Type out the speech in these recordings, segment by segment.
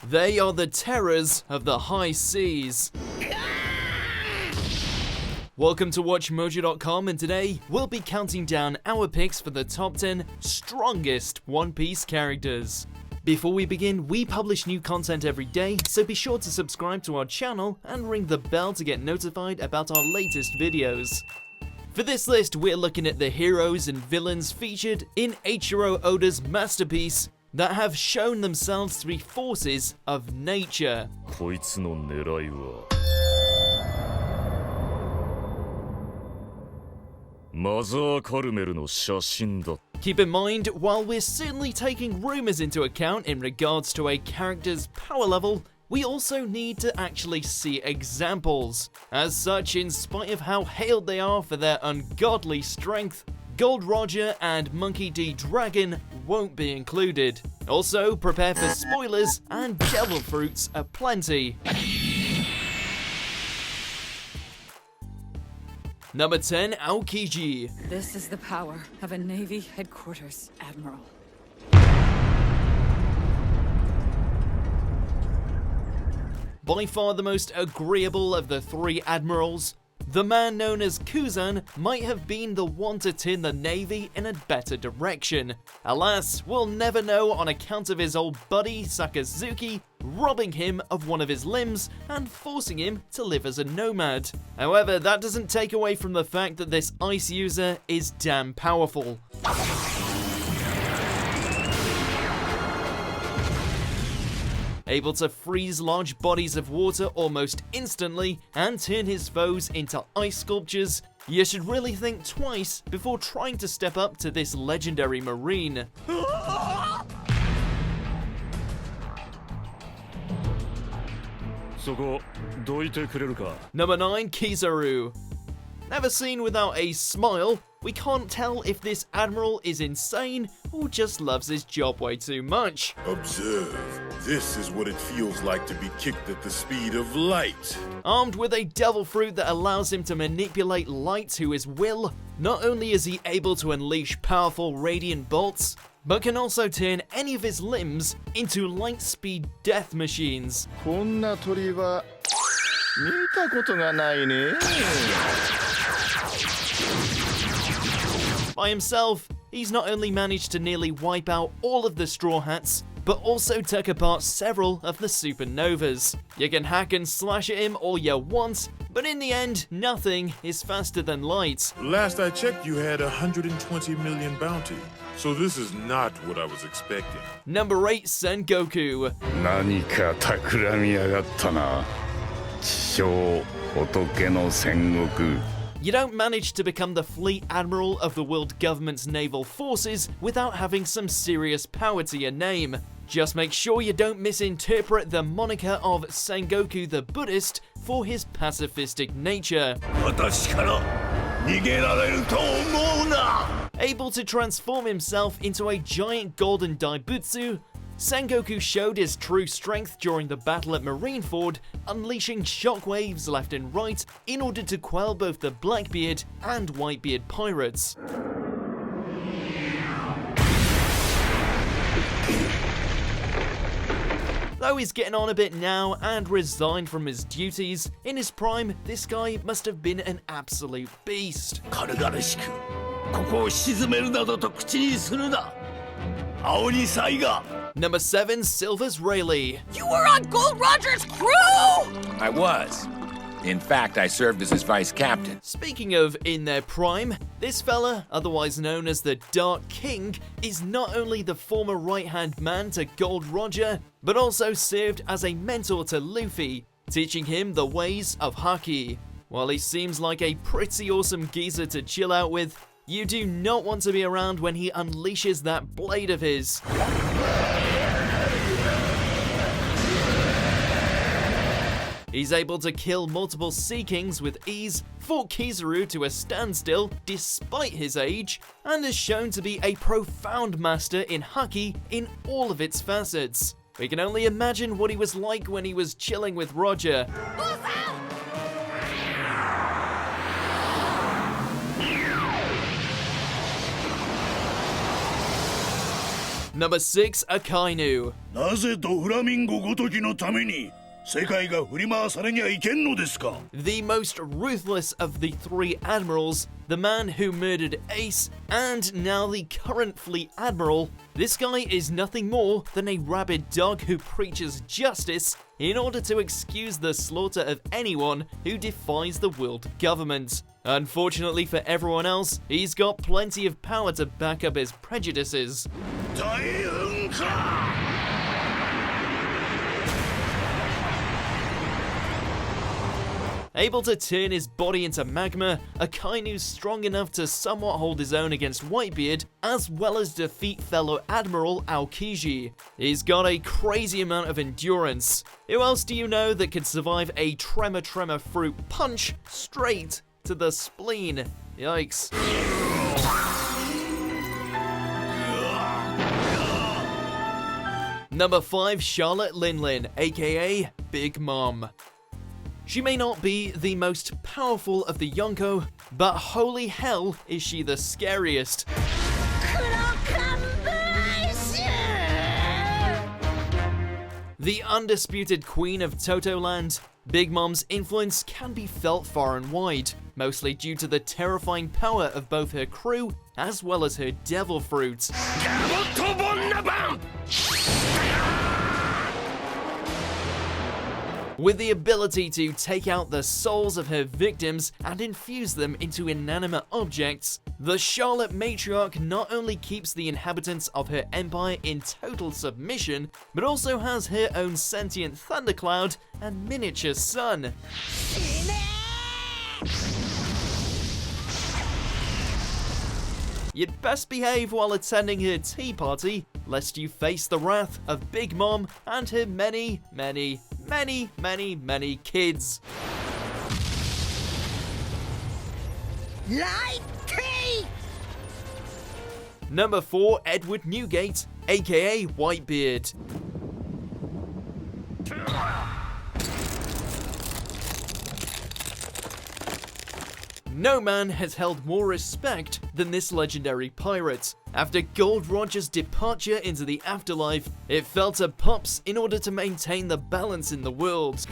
They are the terrors of the high seas. Welcome to WatchMojo.com, and today we'll be counting down our picks for the top 10 strongest One Piece characters. Before we begin, we publish new content every day, so be sure to subscribe to our channel and ring the bell to get notified about our latest videos. For this list, we're looking at the heroes and villains featured in Eiichiro Oda's masterpiece that have shown themselves to be forces of nature. Keep in mind, while we're certainly taking rumors into account in regards to a character's power level, we also need to actually see examples. As such, in spite of how hailed they are for their ungodly strength, Gold Roger and Monkey D. Dragon won't be included. Also, prepare for spoilers and devil fruits aplenty. Number 10, Aokiji. This is the power of a Navy headquarters admiral. By far the most agreeable of the three admirals, the man known as Kuzan might have been the one to turn the Navy in a better direction. Alas, we'll never know on account of his old buddy Sakazuki robbing him of one of his limbs and forcing him to live as a nomad. However, that doesn't take away from the fact that this ice user is damn powerful. Able to freeze large bodies of water almost instantly and turn his foes into ice sculptures, you should really think twice before trying to step up to this legendary marine. Number 9, Kizaru. Never seen without a smile, we can't tell if this admiral is insane or just loves his job way too much. Observe. This is what it feels like to be kicked at the speed of light. Armed with a devil fruit that allows him to manipulate light to his will, not only is he able to unleash powerful radiant bolts, but can also turn any of his limbs into light-speed death machines. By himself, he's not only managed to nearly wipe out all of the Straw Hats, but also took apart several of the supernovas. You can hack and slash at him all you want, but in the end, nothing is faster than light. Last I checked, you had 120 million bounty, so this is not what I was expecting. Number 8, Sengoku. You don't manage to become the fleet admiral of the world government's naval forces without having some serious power to your name. Just make sure you don't misinterpret the moniker of Sengoku the Buddhist for his pacifistic nature. Able to transform himself into a giant golden daibutsu, Sengoku showed his true strength during the battle at Marineford, unleashing shockwaves left and right in order to quell both the Blackbeard and Whitebeard pirates. Though he's getting on a bit now and resigned from his duties, in his prime, this guy must have been an absolute beast. Number 7, Silver's Rayleigh. You were on Gold Roger's crew! I was. In fact, I served as his vice captain. Speaking of in their prime, this fella, otherwise known as the Dark King, is not only the former right-hand man to Gold Roger, but also served as a mentor to Luffy, teaching him the ways of Haki. While he seems like a pretty awesome geezer to chill out with, you do not want to be around when he unleashes that blade of his. He's able to kill multiple Sea Kings with ease, fought Kizaru to a standstill despite his age, and is shown to be a profound master in Haki in all of its facets. We can only imagine what he was like when he was chilling with Roger. Number 6, Akainu. なぜドフラミンゴごときのために世界が振り回されにゃいけんのですか? The most ruthless of the 3 admirals, the man who murdered Ace, and now the current fleet admiral. This guy is nothing more than a rabid dog who preaches justice in order to excuse the slaughter of anyone who defies the world government. Unfortunately for everyone else, he's got plenty of power to back up his prejudices. 大噴火! Able to turn his body into magma, Akainu's strong enough to somewhat hold his own against Whitebeard, as well as defeat fellow Admiral Aokiji. He's got a crazy amount of endurance. Who else do you know that could survive a Tremor Fruit punch straight to the spleen? Yikes. Number 5, Charlotte Linlin, aka Big Mom. She may not be the most powerful of the Yonko, but holy hell is she the scariest. The undisputed queen of Totoland, Big Mom's influence can be felt far and wide, mostly due to the terrifying power of both her crew as well as her devil fruit. With the ability to take out the souls of her victims and infuse them into inanimate objects, the Charlotte matriarch not only keeps the inhabitants of her empire in total submission, but also has her own sentient thundercloud and miniature sun. You'd best behave while attending her tea party, lest you face the wrath of Big Mom and her many kids. Like tea! Number 4, Edward Newgate, aka Whitebeard. No man has held more respect than this legendary pirate. After Gold Roger's departure into the afterlife, it fell to Pops in order to maintain the balance in the world.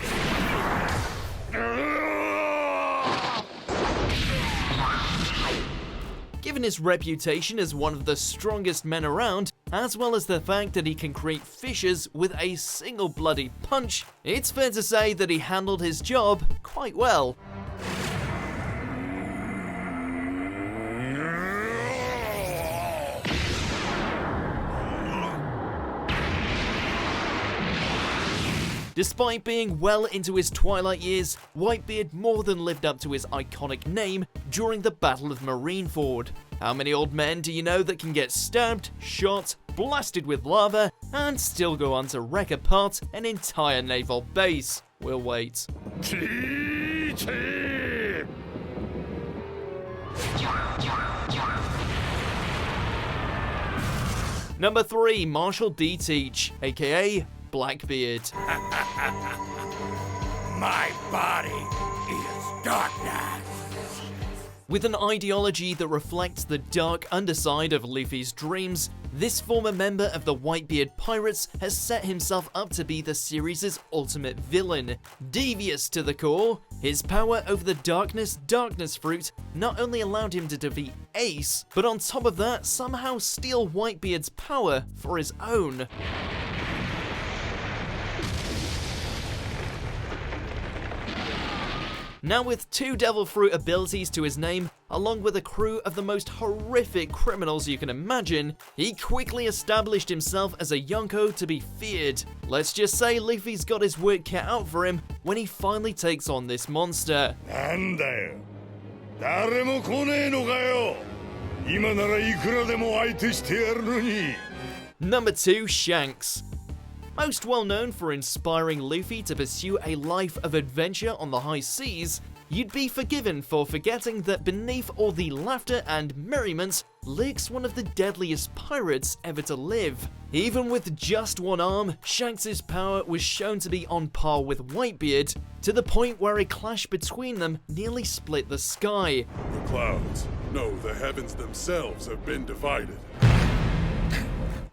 Given his reputation as one of the strongest men around, as well as the fact that he can create fissures with a single bloody punch, it's fair to say that he handled his job quite well. Despite being well into his twilight years, Whitebeard more than lived up to his iconic name during the Battle of Marineford. How many old men do you know that can get stabbed, shot, blasted with lava, and still go on to wreck apart an entire naval base? We'll wait. Number 3, Marshall D. Teach, aka Blackbeard. My body is darkness. With an ideology that reflects the dark underside of Luffy's dreams, this former member of the Whitebeard Pirates has set himself up to be the series' ultimate villain. Devious to the core, his power over the darkness fruit not only allowed him to defeat Ace, but on top of that, somehow steal Whitebeard's power for his own. Now with 2 Devil Fruit abilities to his name, along with a crew of the most horrific criminals you can imagine, he quickly established himself as a Yonko to be feared. Let's just say Luffy's got his work cut out for him when he finally takes on this monster. なんだよ。誰も来ねえのかよ。今ならいくらでも相手してやるのに。Number 2, Shanks. Most well known for inspiring Luffy to pursue a life of adventure on the high seas, you'd be forgiven for forgetting that beneath all the laughter and merriment lurks one of the deadliest pirates ever to live. Even with just one arm, Shanks' power was shown to be on par with Whitebeard, to the point where a clash between them nearly split the sky. The clouds. No, the heavens themselves have been divided.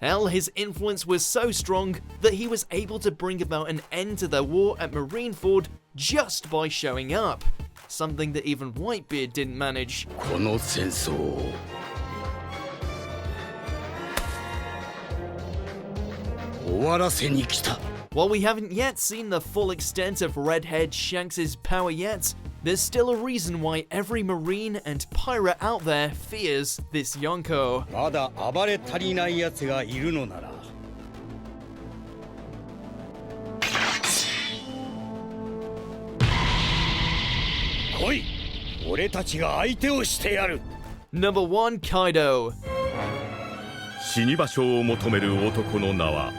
Hell, his influence was so strong that he was able to bring about an end to their war at Marineford just by showing up. Something that even Whitebeard didn't manage. この戦争を終わらせに来た。 While we haven't yet seen the full extent of Redhead Shanks' power yet, there's still a reason why every Marine and pirate out there fears this Yonko. まだ暴れ足りない奴がいるのなら。来い、俺たちが相手をしてやる。NumberOne Kaido. 死に場所を求める男の名は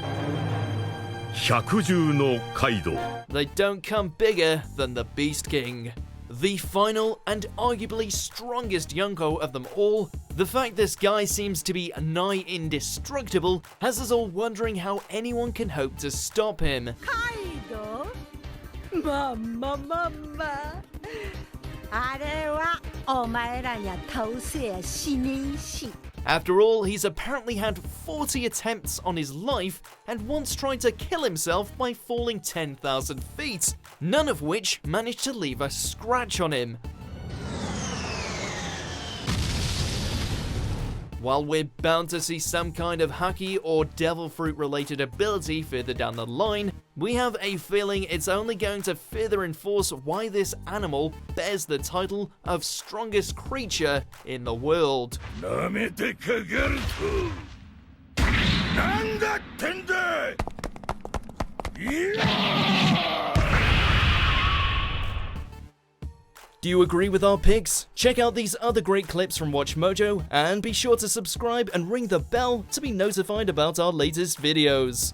百獣のカイド。 They don't come bigger than the Beast King. The final and arguably strongest Yonko of them all, the fact this guy seems to be nigh indestructible has us all wondering how anyone can hope to stop him. Kaido? Mama. あれはお前らにゃ倒せやしねえし。 After all, he's apparently had 40 attempts on his life and once tried to kill himself by falling 10,000 feet, none of which managed to leave a scratch on him. While we're bound to see some kind of Haki or Devil Fruit related ability further down the line, we have a feeling it's only going to further enforce why this animal bears the title of strongest creature in the world. なめてかかると。なんだってんだ。いや。 Do you agree with our picks? Check out these other great clips from WatchMojo and be sure to subscribe and ring the bell to be notified about our latest videos.